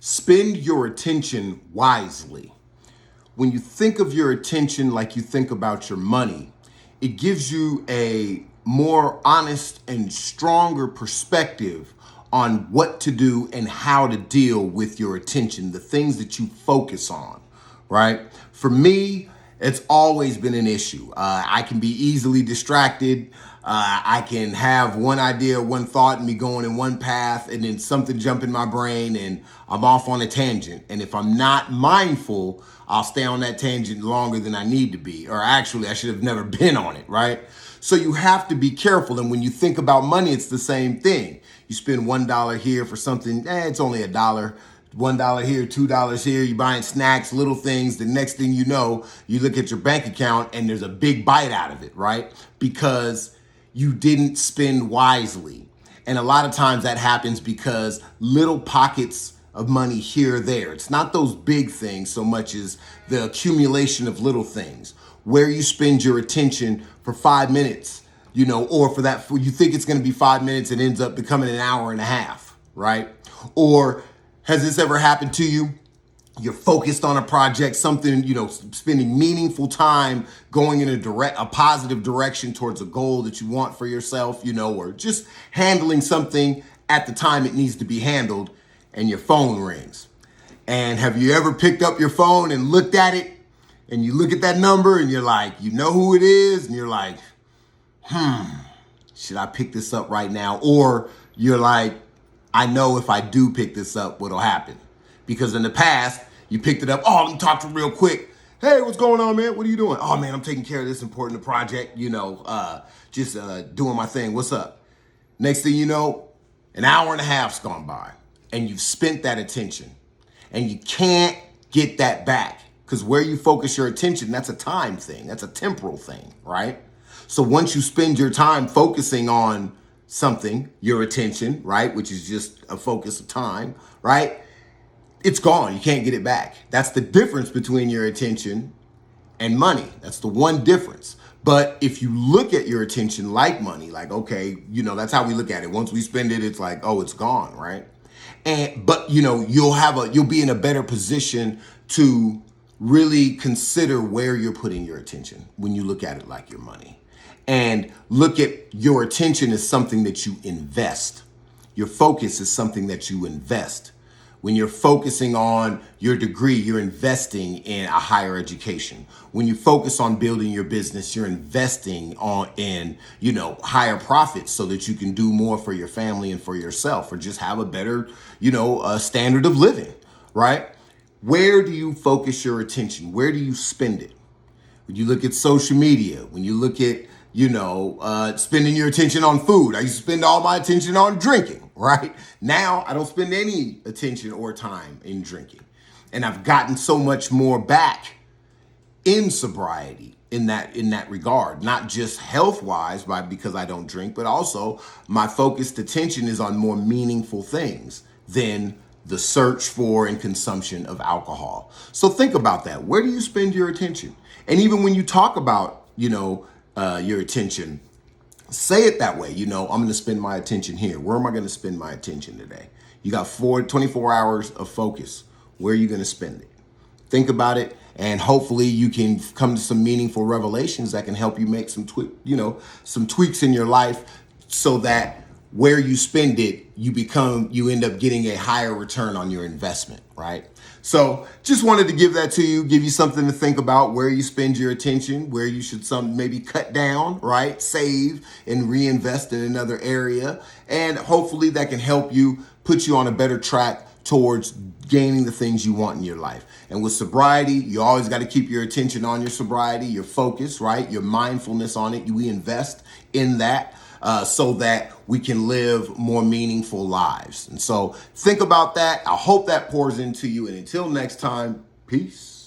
Spend your attention wisely. When you think of your attention like you think about your money, it gives you a more honest and stronger perspective on what to do and how to deal with your attention, the things that you focus on, right? For me, it's always been an issue. I can be easily distracted. I can have one idea, one thought, and me going in one path, and then something jump in my brain, and I'm off on a tangent. And if I'm not mindful, I'll stay on that tangent longer than I need to be. Or actually, I should have never been on it, right? So you have to be careful. And when you think about money, it's the same thing. You spend $1 here for something, it's only $1. $1 here, $2 here, you're buying snacks, little things. The next thing you know, you look at your bank account and there's a big bite out of it, right? Because you didn't spend wisely. And a lot of times that happens because little pockets of money here or there. It's not those big things so much as the accumulation of little things. Where you spend your attention for 5 minutes, or you think it's going to be 5 minutes, it ends up becoming an hour and a half, right? Or has this ever happened to you? You're focused on a project, something, spending meaningful time going in a positive direction towards a goal that you want for yourself, or just handling something at the time it needs to be handled, and your phone rings. And have you ever picked up your phone and looked at it, and you look at that number and you're like, you know who it is? And you're like, should I pick this up right now? Or you're like, I know if I do pick this up, what'll happen? Because in the past, you picked it up. Oh, let me talk to him real quick. Hey, what's going on, man? What are you doing? Oh, man, I'm taking care of this important project, just doing my thing. What's up? Next thing you know, an hour and a half's gone by, and you've spent that attention, and you can't get that back. Because where you focus your attention, that's a time thing. That's a temporal thing, right? So once you spend your time focusing on something, your attention, right, which is just a focus of time, right, it's gone. You can't get it back. That's the difference between your attention and money. That's the one difference. But if you look at your attention like money, like, okay, that's how we look at it. Once we spend it, it's like, oh, it's gone, right? But you'll be in a better position to really consider where you're putting your attention when you look at it like your money. And look at your attention as something that you invest. Your focus is something that you invest. When you're focusing on your degree, you're investing in a higher education. When you focus on building your business, you're investing in higher profits so that you can do more for your family and for yourself, or just have a better, standard of living, right? Where do you focus your attention? Where do you spend it? When you look at social media, when you look at, spending your attention on food. I used to spend all my attention on drinking, right? Now I don't spend any attention or time in drinking. And I've gotten so much more back in sobriety in that regard, not just health-wise because I don't drink, but also my focused attention is on more meaningful things than the search for and consumption of alcohol. So think about that. Where do you spend your attention? And even when you talk about, your attention, say it that way. I'm going to spend my attention here. Where am I going to spend my attention today? You got 24 hours of focus. Where are you going to spend it? Think about it. And hopefully you can come to some meaningful revelations that can help you make some tweaks in your life so that where you spend it, you end up getting a higher return on your investment, right? So just wanted to give that to you, give you something to think about, where you spend your attention, where you should maybe cut down, right? Save and reinvest in another area. And hopefully that can help you, put you on a better track towards gaining the things you want in your life. And with sobriety, you always got to keep your attention on your sobriety, your focus, right? Your mindfulness on it. We invest in that. So that we can live more meaningful lives. And so think about that. I hope that pours into you. And until next time, peace.